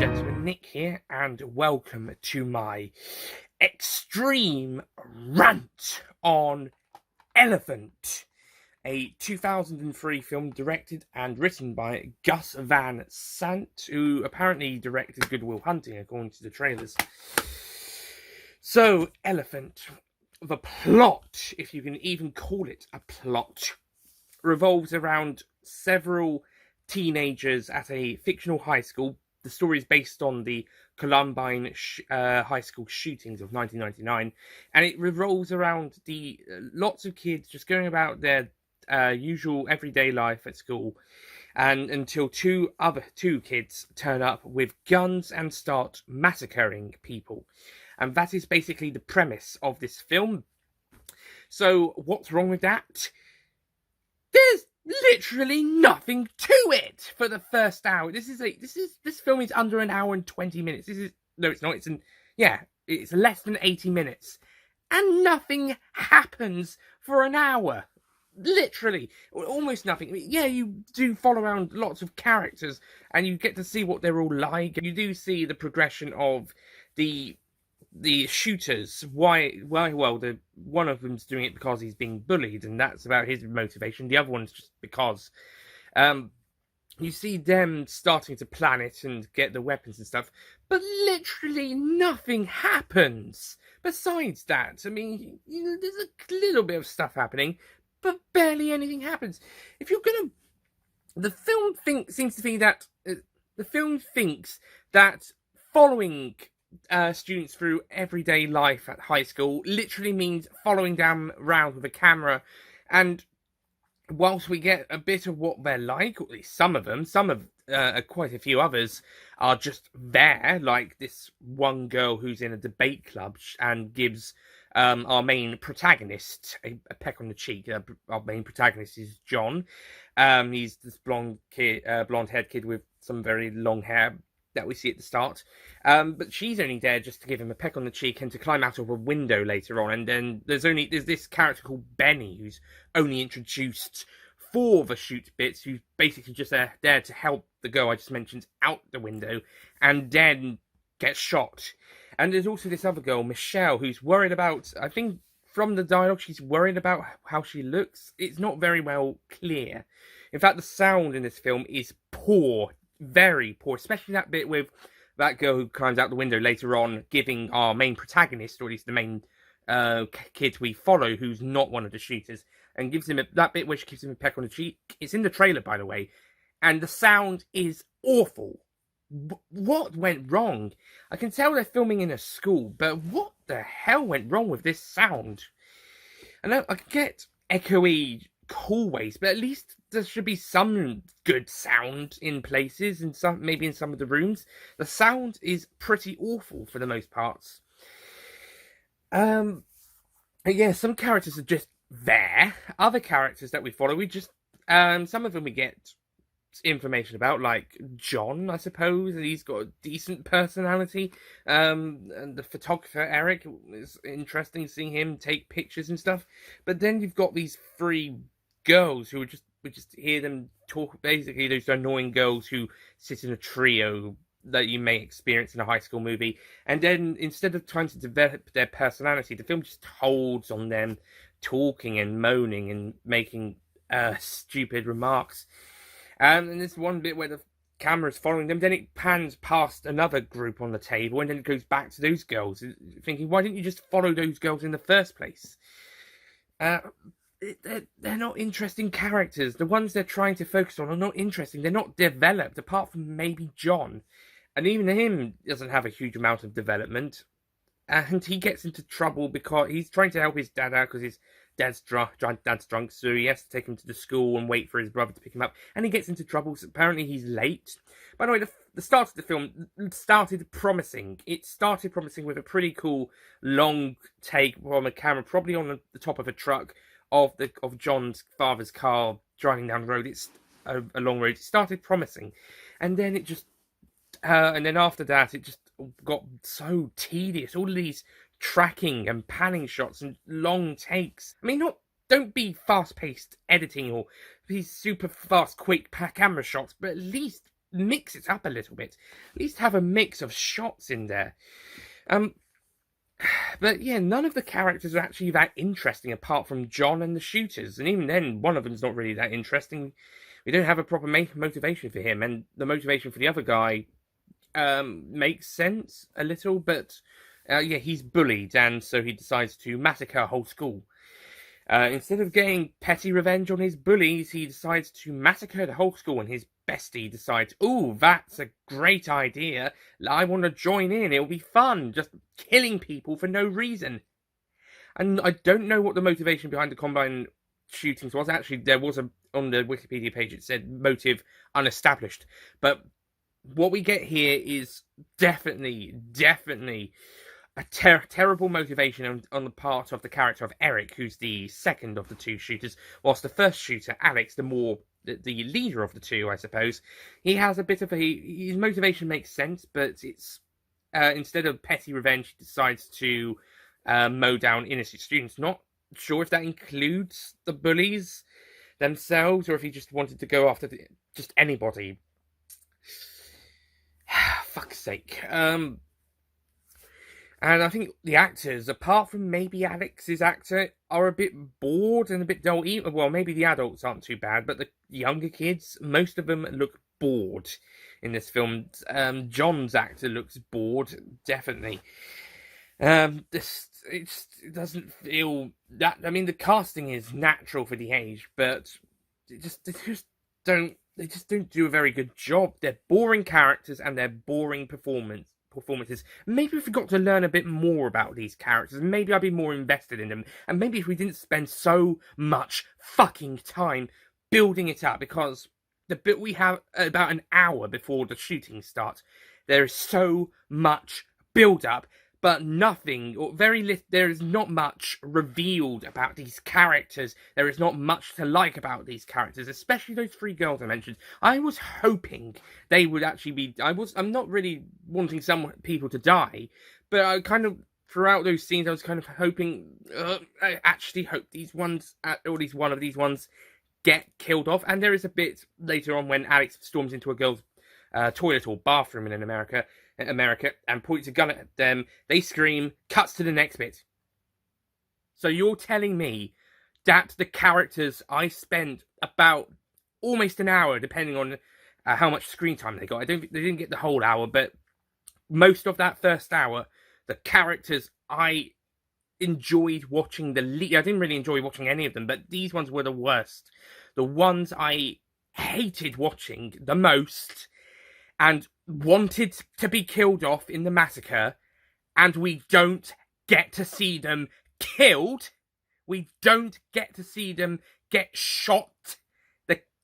gentlemen, Nick here, and welcome to my extreme rant on Elephant, a 2003 film directed and written by Gus Van Sant, who apparently directed Good Will Hunting, according to the trailers. So, Elephant, the plot, if you can even call it a plot, revolves around several teenagers at a fictional high school. The story is based on the Columbine high school shootings of 1999, and it revolves around the lots of kids just going about their usual everyday life at school, and until two kids turn up with guns and start massacring people. And that is basically the premise of this film. So what's wrong with that? There's literally nothing to it for the first hour. This film is under an hour and 20 minutes. No, it's not. It's less than 80 minutes, and nothing happens for an hour. Literally, almost nothing. Yeah, you do follow around lots of characters, and you get to see what they're all like. You do see the progression of the shooters. Well, one of them's doing it because he's being bullied, and that's about his motivation. The other one's just because. You see them starting to plan it and get the weapons and stuff, but literally nothing happens. Besides that, I mean, there's a little bit of stuff happening, but barely anything happens. The film thinks that following students through everyday life at high school literally means following them around with a camera, and whilst we get a bit of what they're like, or at least some of quite a few others are just there, like this one girl who's in a debate club and gives our main protagonist a peck on the cheek. Our main protagonist is John. He's this blonde-haired kid with some very long hair that we see at the start, but she's only there just to give him a peck on the cheek and to climb out of a window later on. And then there's this character called Benny, who's only introduced for the shoot bits, who's basically just there to help the girl I just mentioned out the window, and then gets shot. And there's also this other girl, Michelle, who's worried about, I think from the dialogue, she's worried about how she looks. It's not very well clear. In fact, the sound in this film is poor. Very poor, especially that bit with that girl who climbs out the window later on, giving our main protagonist, or at least the main kid we follow, who's not one of the shooters, and gives him that bit where she gives him a peck on the cheek. It's in the trailer, by the way, and the sound is awful. What went wrong? I can tell they're filming in a school, but what the hell went wrong with this sound? And I get echoey hallways, but at least there should be some good sound in places, and maybe in some of the rooms. The sound is pretty awful for the most parts. Yeah, some characters are just there. Other characters that we follow, some of them we get information about, like John, I suppose, and he's got a decent personality. And the photographer Eric, is interesting seeing him take pictures and stuff. But then you've got these three girls who we just hear them talk. Basically, those annoying girls who sit in a trio that you may experience in a high school movie. And then instead of trying to develop their personality, the film just holds on them talking and moaning and making stupid remarks. And there's one bit where the camera's following them, then it pans past another group on the table, and then it goes back to those girls, thinking, why didn't you just follow those girls in the first place? They're not interesting characters. The ones they're trying to focus on are not interesting. They're not developed, apart from maybe John. And even him doesn't have a huge amount of development. And he gets into trouble because he's trying to help his dad out because his dad's drunk, so he has to take him to the school and wait for his brother to pick him up. And he gets into trouble, so apparently he's late. By the way, the start of the film started promising. It started promising with a pretty cool long take from a camera, probably on the top of a truck, of John's father's car driving down the road. It's a long road. It started promising, and then it just and then after that it just got so tedious. All of these tracking and panning shots and long takes. I mean, don't be fast-paced editing or these super fast, quick camera shots, but at least mix it up a little bit. At least have a mix of shots in there. But yeah, none of the characters are actually that interesting apart from John and the shooters. And even then, one of them's not really that interesting. We don't have a proper motivation for him. And the motivation for the other guy makes sense a little. But yeah, he's bullied. And so he decides to massacre a whole school. Instead of getting petty revenge on his bullies, he decides to massacre the whole school, and his bestie decides, "Ooh, that's a great idea. I want to join in. It'll be fun, just killing people for no reason." And I don't know what the motivation behind the Combine shootings was. Actually, there was on the Wikipedia page, it said motive unestablished. But what we get here is definitely a terrible motivation on the part of the character of Eric, who's the second of the two shooters, whilst the first shooter, Alex, the leader of the two, I suppose, he has a bit of his motivation makes sense, but it's instead of petty revenge, he decides to mow down innocent students. Not sure if that includes the bullies themselves, or if he just wanted to go after just anybody. Fuck's sake. And I think the actors, apart from maybe Alex's actor, are a bit bored and a bit dull. Well, maybe the adults aren't too bad, but the younger kids, most of them look bored in this film. John's actor looks bored, definitely. It doesn't feel that. I mean, the casting is natural for the age, but they just don't do a very good job. They're boring characters and they're boring performances. Maybe if we got to learn a bit more about these characters, maybe I'd be more invested in them. And maybe if we didn't spend so much fucking time building it up, because the bit we have about an hour before the shooting starts, there is so much build up, but nothing, or very little, there is not much revealed about these characters. There is not much to like about these characters, especially those three girls I mentioned. I was hoping they would actually be, I'm not really wanting some people to die, but I kind of, throughout those scenes, I was kind of hoping, I actually hope one of these ones get killed off. And there is a bit later on when Alex storms into a girl's toilet or bathroom in America and points a gun at them. They scream, cuts to the next bit. So you're telling me that the characters I spent about almost an hour, depending on how much screen time they got. They didn't get the whole hour, but most of that first hour, the characters I enjoyed watching I didn't really enjoy watching any of them, but these ones were the worst. The ones I hated watching the most and wanted to be killed off in the massacre, and we don't get to see them killed. We don't get to see them get shot.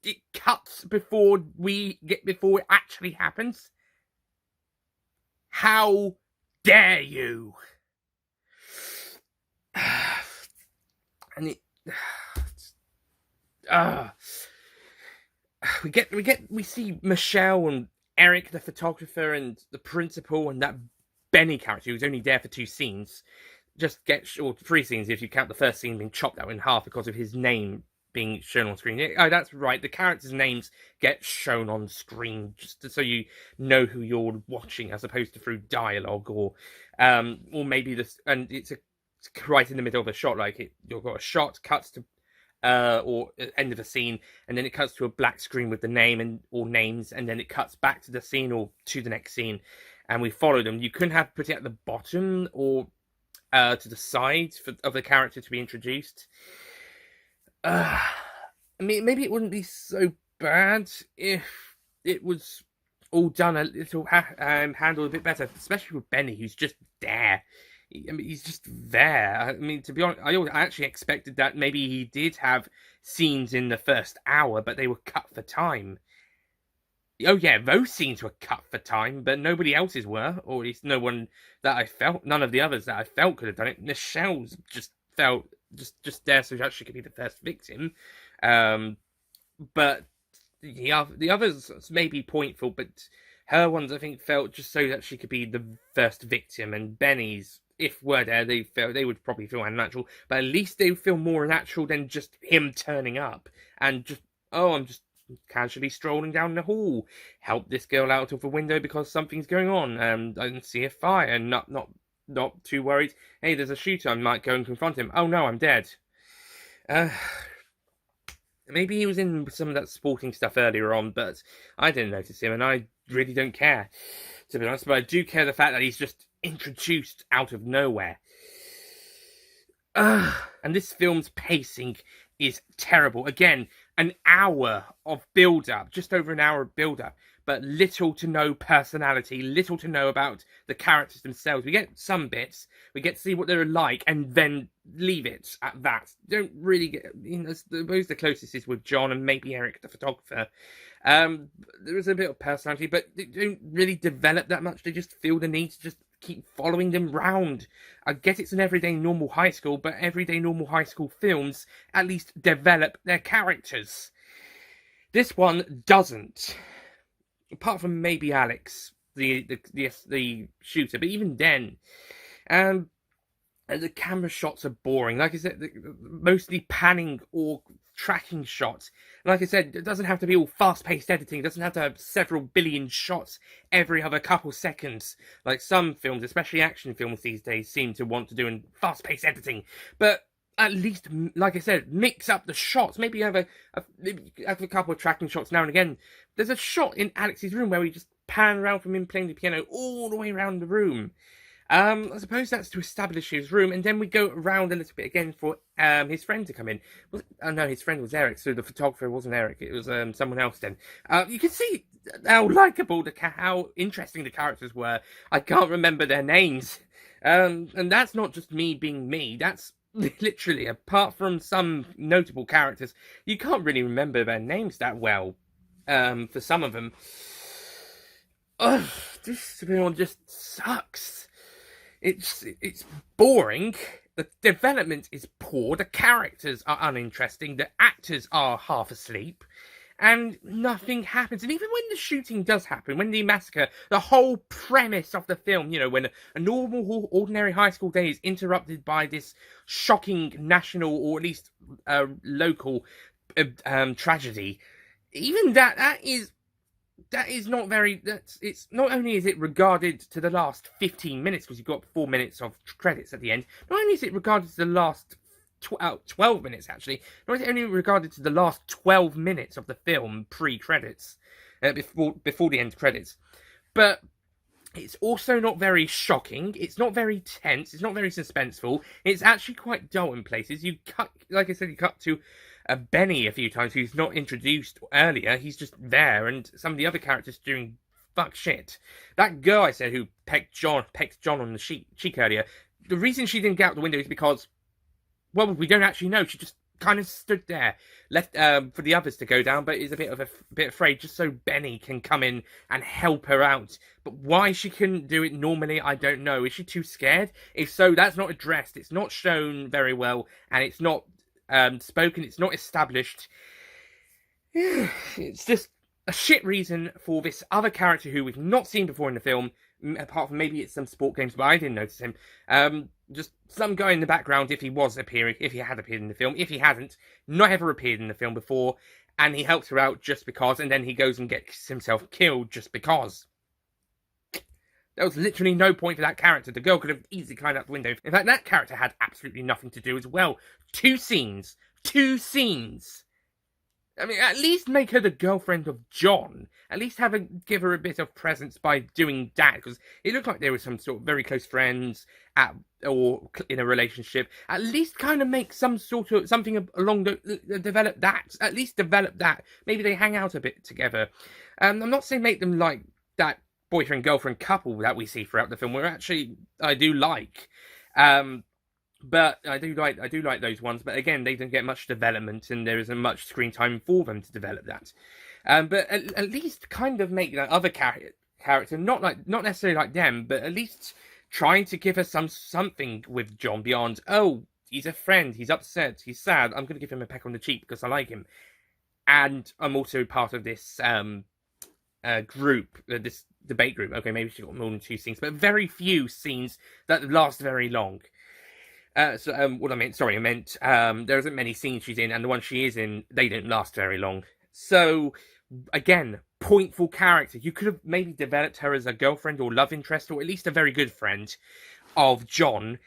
It cuts before it actually happens. How dare you? And we see Michelle and Eric, the photographer, and the principal, and that Benny character who's only there for 2 scenes, or 3 scenes if you count the first scene being chopped out in half because of his name being shown on screen. Oh, that's right. The characters' names get shown on screen just so you know who you're watching, as opposed to through dialogue or maybe this. And it's right in the middle of a shot, you've got a shot cuts to. Or end of a scene, and then it cuts to a black screen with the name or names, and then it cuts back to the scene or to the next scene, and we follow them. You couldn't have put it at the bottom or to the side of the character to be introduced. I mean, maybe it wouldn't be so bad if it was all done a little handled a bit better, especially with Benny, who's just there. I mean, he's just there. I mean, to be honest, I actually expected that maybe he did have scenes in the first hour, but they were cut for time. Oh yeah, those scenes were cut for time, but nobody else's were, or at least none of the others that I felt could have done it. Michelle's just felt just there so that she could be the first victim. But the others may be pointful, but her ones I think felt just so that she could be the first victim, and Benny's, if were there, they would probably feel unnatural, but at least they would feel more natural than just him turning up and just, I'm just casually strolling down the hall, help this girl out of a window because something's going on, and see a fire, and not too worried. Hey, there's a shooter, I might go and confront him. Oh no, I'm dead. Maybe he was in some of that sporting stuff earlier on, but I didn't notice him, and I really don't care, to be honest. But I do care the fact that he's just introduced out of nowhere. And this film's pacing is terrible. Again, an hour of build-up, just over an hour of build-up, but little to no personality, little to know about the characters themselves. We get some bits, we get to see what they're like, and then leave it at that. Don't really get, the closest is with John and maybe Eric, the photographer. There is a bit of personality, but they don't really develop that much. They just feel the need to just keep following them round. I get it's an everyday normal high school, but everyday normal high school films at least develop their characters. This one doesn't. Apart from maybe Alex, the shooter, but even then, the camera shots are boring. Like I said, mostly panning or tracking shots. Like I said, it doesn't have to be all fast-paced editing. It doesn't have to have several billion shots every other couple seconds, like some films, especially action films these days, seem to want to do in fast-paced editing. But at least, like I said, mix up the shots. Maybe have a couple of tracking shots now and again. There's a shot in Alex's room where we just pan around from him playing the piano all the way around the room. I suppose that's to establish his room, and then we go around a little bit again for his friend to come in. No, his friend was Eric, so the photographer wasn't Eric, it was someone else then. You can see how likeable, how interesting the characters were. I can't remember their names. And that's not just me being me, that's literally, apart from some notable characters, you can't really remember their names that well, for some of them. Ugh, this film just sucks. It's boring, the development is poor, the characters are uninteresting, the actors are half asleep, and nothing happens. And even when the shooting does happen, when the massacre, the whole premise of the film, when a normal, ordinary high school day is interrupted by this shocking national, or at least local tragedy, even that is not very. It's not only is it regarded to the last 15 minutes, because you've got 4 minutes of credits at the end. Not only is it regarded to the last 12 minutes, actually. Not is it only regarded to the last 12 minutes of the film pre-credits, before the end credits, but it's also not very shocking. It's not very tense. It's not very suspenseful. It's actually quite dull in places. Like I said, you cut to Benny a few times, who's not introduced earlier. He's just there, and some of the other characters doing fuck shit. That girl I said who pecked John on the cheek earlier, the reason she didn't get out the window is because, well, we don't actually know. She just kind of stood there, left for the others to go down, but is a bit afraid, just so Benny can come in and help her out. But why she couldn't do it normally, I don't know. Is she too scared? If so, that's not addressed. It's not shown very well, and it's not spoken. It's not established. It's just a shit reason for this other character who we've not seen before in the film, apart from maybe it's some sport games, but I didn't notice him. Just some guy in the background if he had appeared in the film. If he hadn't, not ever appeared in the film before, and he helps her out just because, and then he goes and gets himself killed just because. There was literally no point for that character. The girl could have easily climbed out the window. In fact, that character had absolutely nothing to do as well. Two scenes. I mean, at least make her the girlfriend of John. At least give her a bit of presence by doing that, because it looked like they were some sort of very close friends or in a relationship. At least kind of make something along develop that. At least develop that. Maybe they hang out a bit together. I'm not saying make them like that boyfriend-girlfriend couple that we see throughout the film, where actually I do like. But I do like those ones. But again, they don't get much development, and there isn't much screen time for them to develop that. But at least kind of make that other character not necessarily like them, but at least trying to give her something with John beyond, oh, he's a friend, he's upset, he's sad, I'm going to give him a peck on the cheek because I like him, and I'm also part of this group, this debate group. Okay, maybe she got more than 2 scenes, but very few scenes that last very long. What I meant, there isn't many scenes she's in, and the ones she is in, they don't last very long. So, again, pointful character. You could have maybe developed her as a girlfriend or love interest, or at least a very good friend of John.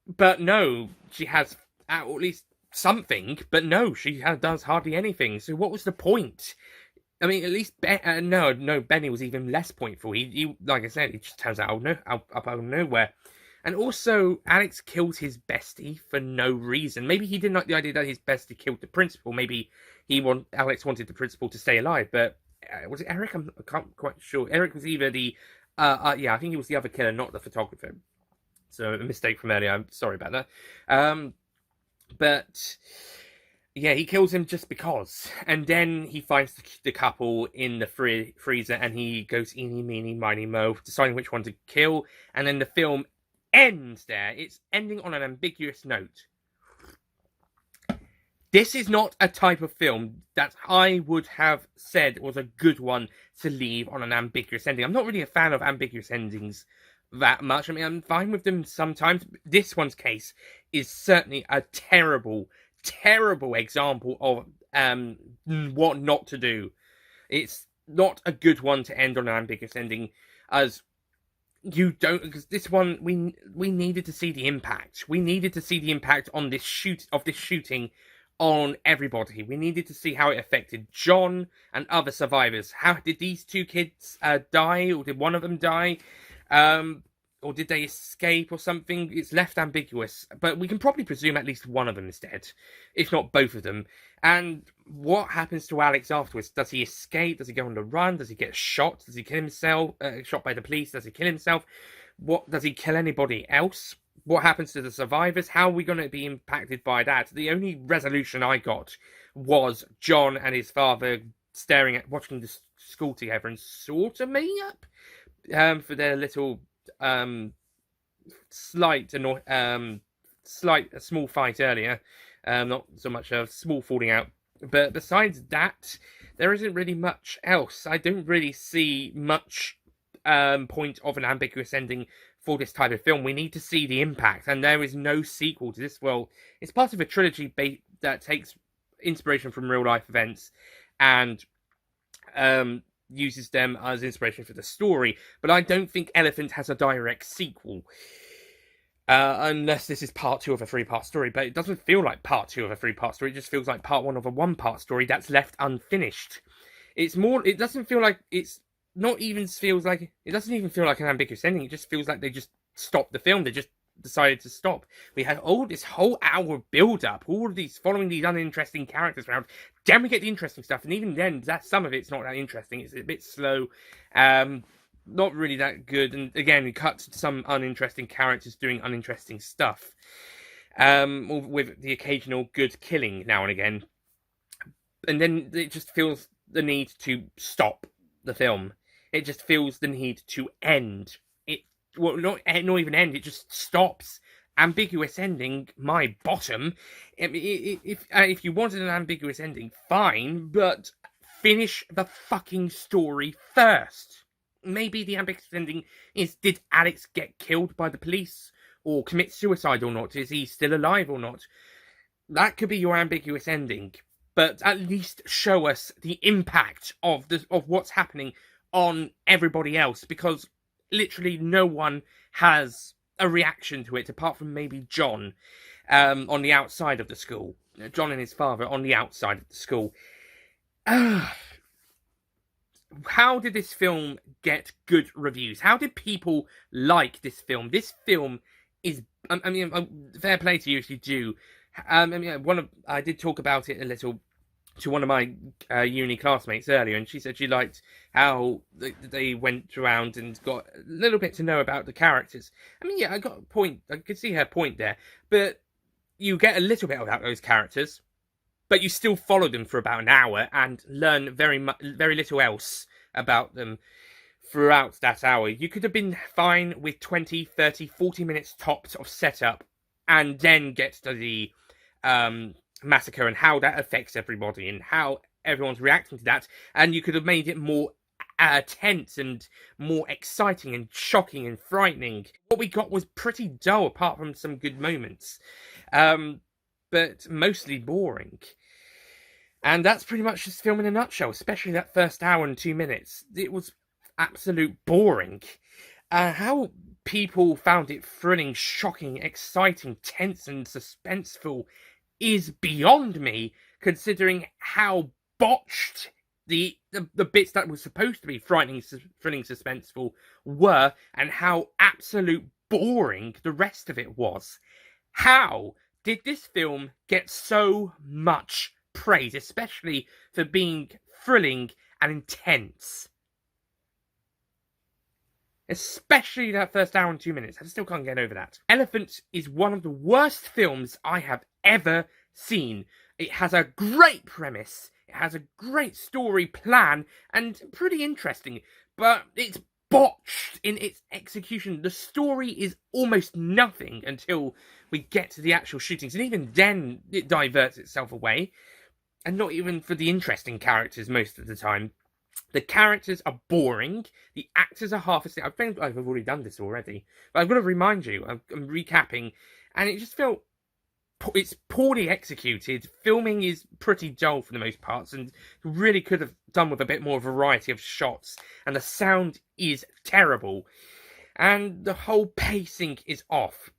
But no, she has, or at least something, but no, she does hardly anything. So what was the point? I mean, at least no, Benny was even less pointful. He, like I said, he just turns out up out of nowhere. And also, Alex kills his bestie for no reason. Maybe he didn't like the idea that his bestie killed the principal. Maybe Alex wanted the principal to stay alive. But was it Eric? I can't quite sure. Eric was either the yeah, I think he was the other killer, not the photographer. So a mistake from earlier. I'm sorry about that. But yeah, he kills him just because. And then he finds the couple in the freezer and he goes eeny, meeny, miny, mo, deciding which one to kill. And then the film ends there. It's ending on an ambiguous note. This is not a type of film that I would have said was a good one to leave on an ambiguous ending. I'm not really a fan of ambiguous endings that much. I mean, I'm fine with them sometimes. This one's case is certainly a terrible example of what not to do. It's not a good one to end on an ambiguous ending, as you don't, because this one we needed to see the impact. We needed to see the impact on this shooting on everybody. We needed to see how it affected John and other survivors. How did these two kids die, or did one of them die? Or did they escape or something? It's left ambiguous, but we can probably presume at least one of them is dead, if not both of them. And what happens to Alex afterwards? Does he escape? Does he go on the run? Does he get shot? Does he kill himself? Shot by the police? Does he kill himself? What does he kill anybody else? What happens to the survivors? How are we going to be impacted by that? The only resolution I got was John and his father watching the school together and sort of meeting up for their little small fight earlier. Not so much a small falling out, but besides that, there isn't really much else. I don't really see much point of an ambiguous ending for this type of film. We need to see the impact, and there is no sequel to this. Well, it's part of a trilogy that takes inspiration from real life events and uses them as inspiration for the story, but I don't think Elephant has a direct sequel. Unless this is part 2 of a 3-part story, but it doesn't feel like part 2 of a 3-part story. It just feels like part 1 of a 1-part story that's left unfinished. It doesn't feel like it doesn't even feel like an ambiguous ending. It just feels like they just stopped the film. They just decided to stop. We had all this whole hour build up, all of these following these uninteresting characters around. Then we get the interesting stuff, and even then, some of it's not that interesting. It's a bit slow, not really that good. And again, we cut to some uninteresting characters doing uninteresting stuff, with the occasional good killing now and again. And then it just feels the need to stop the film. It just feels the need to end it. Well, not even end. It just stops. Ambiguous ending, my bottom. If you wanted an ambiguous ending, fine, but finish the fucking story first. Maybe the ambiguous ending is: did Alex get killed by the police or commit suicide or not? Is he still alive or not? That could be your ambiguous ending, but at least show us the impact of what's happening on everybody else, because literally no one has a reaction to it apart from maybe John on the outside of the school. John and his father on the outside of the school. How did this film get good reviews? How did people like this film? This film is, I mean, fair play to you if you do. I did talk about it a little to one of my uni classmates earlier, and she said she liked how they went around and got a little bit to know about the characters. I mean, yeah, I got a point. I could see her point there, but you get a little bit about those characters, but you still follow them for about an hour and learn very little else about them throughout that hour. You could have been fine with 20, 30, 40 minutes tops of setup, and then get to the massacre and how that affects everybody and how everyone's reacting to that, and you could have made it more tense and more exciting and shocking and frightening. What we got was pretty dull apart from some good moments, but mostly boring. And that's pretty much this film in a nutshell, especially that first hour and 2 minutes. It was absolute boring. How people found it thrilling, shocking, exciting, tense, and suspenseful is beyond me, considering how botched the bits that were supposed to be frightening, thrilling, suspenseful were, and how absolute boring the rest of it was. How did this film get so much praise, especially for being thrilling and intense? Especially that first hour and 2 minutes. I still can't get over that. Elephant is one of the worst films I have ever seen. It has a great premise, it has a great story plan, and pretty interesting, but it's botched in its execution. The story is almost nothing until we get to the actual shootings, and even then it diverts itself away, and not even for the interesting characters most of the time. The characters are boring. The actors are half asleep. I think I've already done this already, but I've got to remind you. I'm recapping, and it just felt it's poorly executed. Filming is pretty dull for the most parts, and really could have done with a bit more variety of shots. And the sound is terrible, and the whole pacing is off.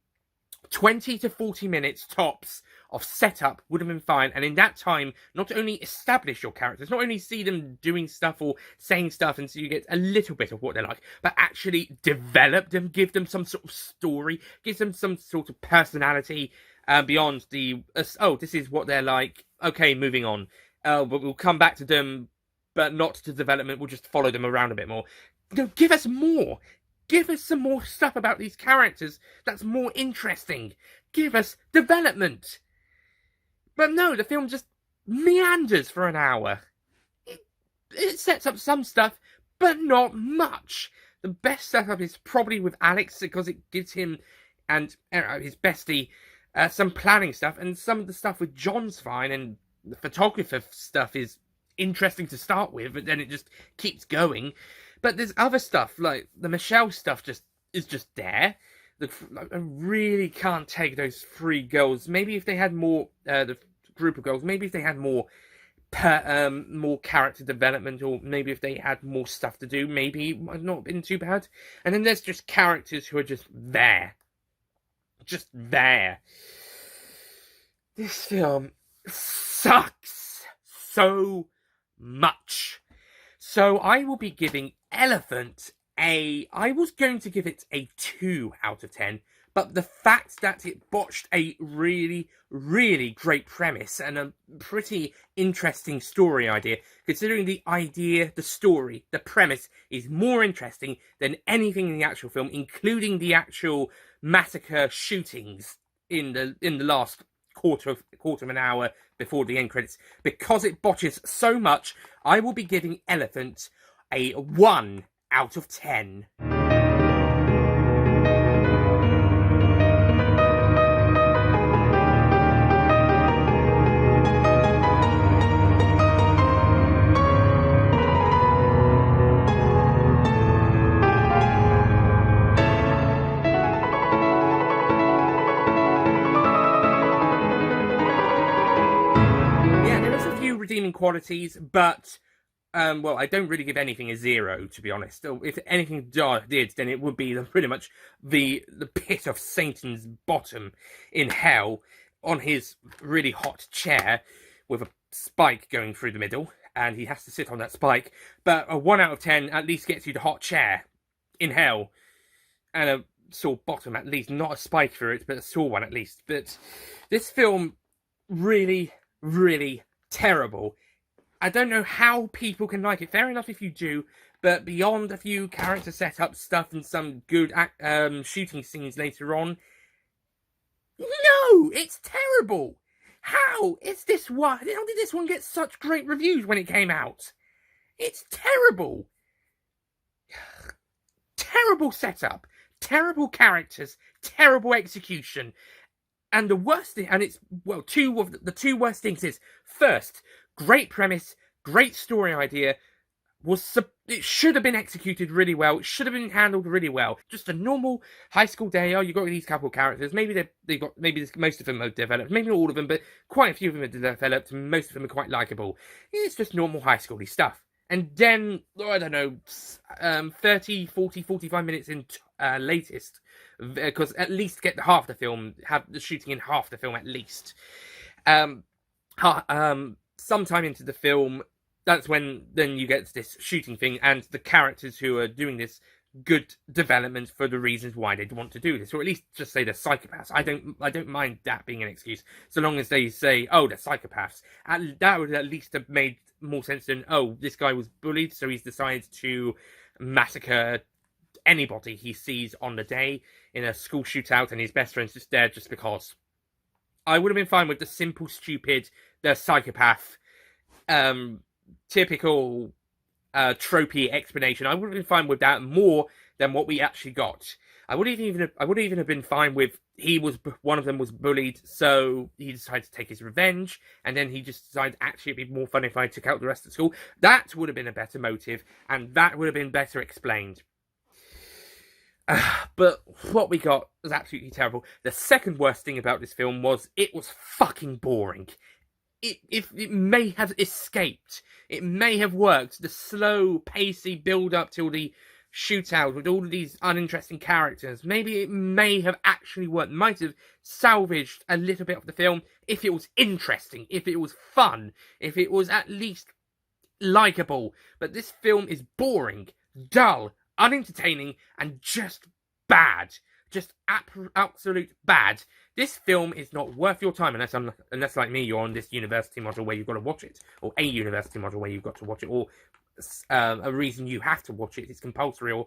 20 to 40 minutes tops of setup would have been fine, and in that time, not only establish your characters, not only see them doing stuff or saying stuff, and so you get a little bit of what they're like, but actually develop them, give them some sort of story, give them some sort of personality beyond the, oh, this is what they're like, okay, moving on. But we'll come back to them, but not to development, we'll just follow them around a bit more. No, give us more. Give us some more stuff about these characters that's more interesting. Give us development. But no, the film just meanders for an hour. It sets up some stuff, but not much. The best setup is probably with Alex, because it gives him and his bestie some planning stuff, and some of the stuff with John's fine, and the photographer stuff is interesting to start with, but then it just keeps going. But there's other stuff, like the Michelle stuff is just there. I really can't take those three girls. Maybe if they had more, the group of girls, maybe if they had more character development, or maybe if they had more stuff to do, maybe it might not have been too bad. And then there's just characters who are just there. Just there. This film sucks so much. So I will be giving Elephant I was going to give it a 2 out of 10, but the fact that it botched a really, really great premise and a pretty interesting story idea, considering the story, the premise is more interesting than anything in the actual film, including the actual massacre shootings in the last quarter of an hour before the end credits. Because it botches so much, I will be giving Elephant a 1 out of 10. Yeah, there is a few redeeming qualities, but well, I don't really give anything a 0, to be honest. If anything did, then it would be pretty much the pit of Satan's bottom in hell, on his really hot chair with a spike going through the middle, and he has to sit on that spike. But a 1 out of 10 at least gets you the hot chair in hell, and a sore bottom at least, not a spike through it, but a sore one at least. But this film, really, really terrible. I don't know how people can like it. Fair enough if you do, but beyond a few character setup stuff and some good shooting scenes later on, no, it's terrible. How is this one? How did this one get such great reviews when it came out? It's terrible. Terrible setup, terrible characters, terrible execution. And the worst thing, and it's, well, the two worst things is, first, great premise, great story idea, was it should have been executed really well. It should have been handled really well. Just a normal high school day. Oh, you've got these couple of characters. Maybe most of them are developed. Maybe not all of them, but quite a few of them are developed. And most of them are quite likable. It's just normal high schooly stuff. And then, I don't know, 30, 40, 45 minutes in latest, because at least get half the film, have the shooting in half the film at least. Sometime into the film, that's when then you get this shooting thing, and the characters who are doing this good development for the reasons why they want to do this, or at least just say they're psychopaths. I don't mind that being an excuse, so long as they say, oh, they're psychopaths. That would at least have made more sense than, oh, this guy was bullied, so he's decided to massacre anybody he sees on the day in a school shootout, and his best friend's just there just because. I would have been fine with the simple, stupid, the psychopath, typical tropey explanation. I would have been fine with that more than what we actually got. I would even have been fine with one of them was bullied, so he decided to take his revenge, and then he just decided actually it'd be more fun if I took out the rest of the school. That would have been a better motive, and that would have been better explained. But what we got was absolutely terrible. The second worst thing about this film was it was fucking boring. It may have escaped. It may have worked. The slow, pacey build-up till the shootout with all of these uninteresting characters. Maybe it may have actually worked. Might have salvaged a little bit of the film if it was interesting, if it was fun, if it was at least likable. But this film is boring, dull, unentertaining, and just bad. Just absolute bad. This film is not worth your time unless like me, you're on this university module where you've got to watch it, or a university module where you've got to watch it, or a reason you have to watch it. It's compulsory, or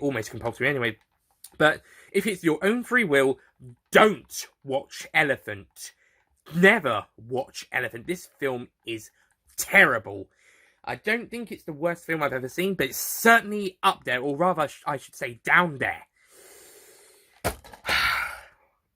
almost compulsory anyway. But if it's your own free will, don't watch Elephant. Never watch Elephant. This film is terrible. I don't think it's the worst film I've ever seen, but it's certainly up there, or rather, I should say, down there.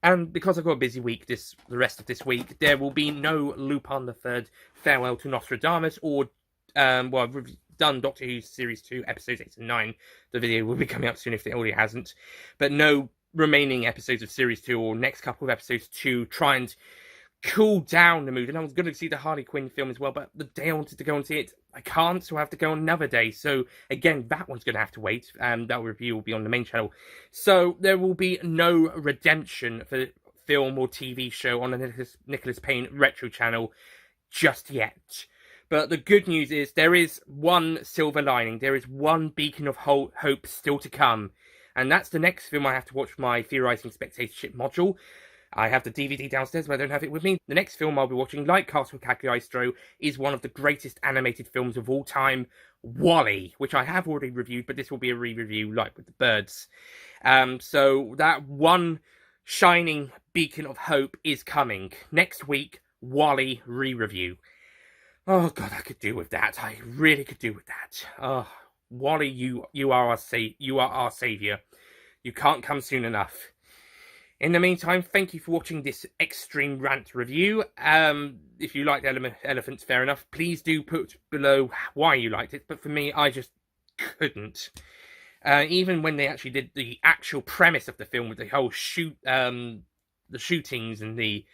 And because I've got a busy week the rest of this week, there will be no Lupin the Third Farewell to Nostradamus, or, I've done Doctor Who Series 2, Episodes 8 and 9. The video will be coming up soon if it already hasn't. But no remaining episodes of Series 2, or next couple of episodes to try and cool down the mood. And I was going to see the Harley Quinn film as well, but the day I wanted to go and see it, I can't, so I have to go on another day. So again, that one's going to have to wait. That review will be on the main channel. So there will be no redemption for film or TV show on the Nicholas Payne retro channel just yet. But the good news is there is one silver lining. There is one beacon of hope still to come. And that's the next film I have to watch for my Theorising Spectatorship module. I have the DVD downstairs, but I don't have it with me. The next film I'll be watching, like Castle Cagliostro, is one of the greatest animated films of all time, WALL-E, which I have already reviewed, but this will be a re-review, like with the birds. So that one shining beacon of hope is coming. Next week, WALL-E re-review. Oh, God, I could do with that. I really could do with that. Oh, WALL-E, you are our saviour. You can't come soon enough. In the meantime, thank you for watching this extreme rant review. If you liked Elephants, fair enough. Please do put below why you liked it. But for me, I just couldn't. Even when they actually did the actual premise of the film with the whole the shootings and the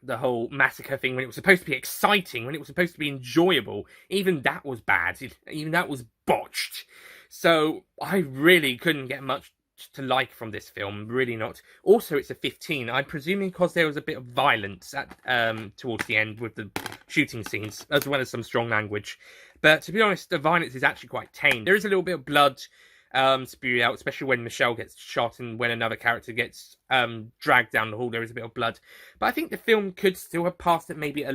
whole massacre thing, when it was supposed to be exciting, when it was supposed to be enjoyable, even that was bad. Even that was botched. So I really couldn't get much to like from this film, really not. Also, it's a 15. I'm presuming because there was a bit of violence towards the end with the shooting scenes, as well as some strong language. But to be honest, the violence is actually quite tame. There is a little bit of blood spewed out, especially when Michelle gets shot and when another character gets dragged down the hall. There is a bit of blood. But I think the film could still have passed at maybe a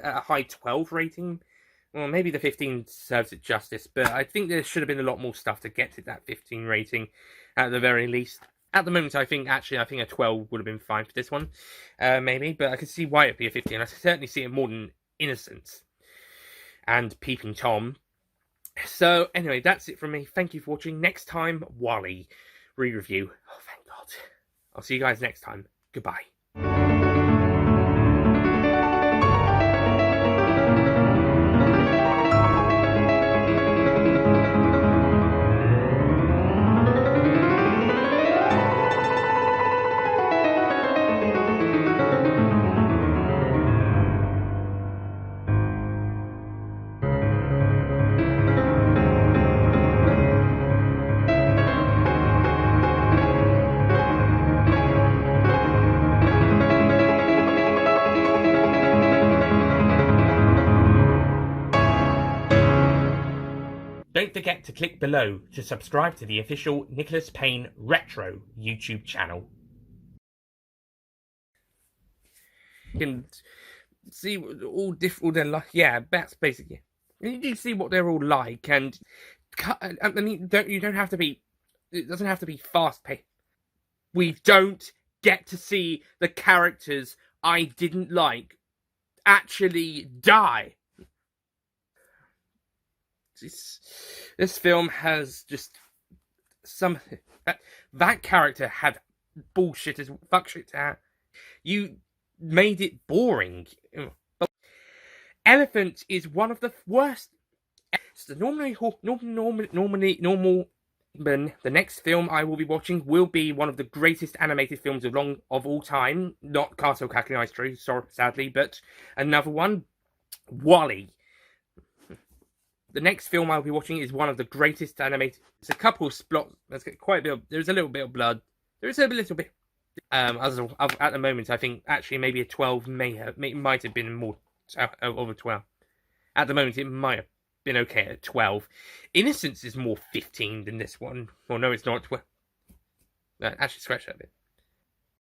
high 12 rating. Well, maybe the 15 serves it justice, but I think there should have been a lot more stuff to get to that 15 rating, at the very least. At the moment, I think a 12 would have been fine for this one, maybe, but I could see why it'd be a 15. I certainly see it more than Innocence and Peeping Tom. So, anyway, that's it from me. Thank you for watching. Next time, WALL-E re-review. Oh, thank God. I'll see you guys next time. Goodbye. don't forget to click below to subscribe to the official Nicholas Payne Retro YouTube channel. You can see all different, they're like, yeah, that's basically, you can see what they're all like, and I mean, you don't have to be, it doesn't have to be fast paced. We don't get to see the characters I didn't like actually die. This film has just some that character had bullshit as fuck shit. You made it boring. Elephant is one of the worst. So normally, the next film I will be watching will be one of the greatest animated films of all time. Not Castle Cracking Ice Tree, sorry, sadly, but another one, WALL-E. The next film I'll be watching is one of the greatest animated. It's a couple of splots. Let's get quite a bit. There's a little bit of blood. There is a little bit. As at the moment, I think actually maybe a 12 might have been more over 12. At the moment, it might have been okay at 12. Innocence is more 15 than this one. Well, no, it's not 12. Actually, scratch that bit.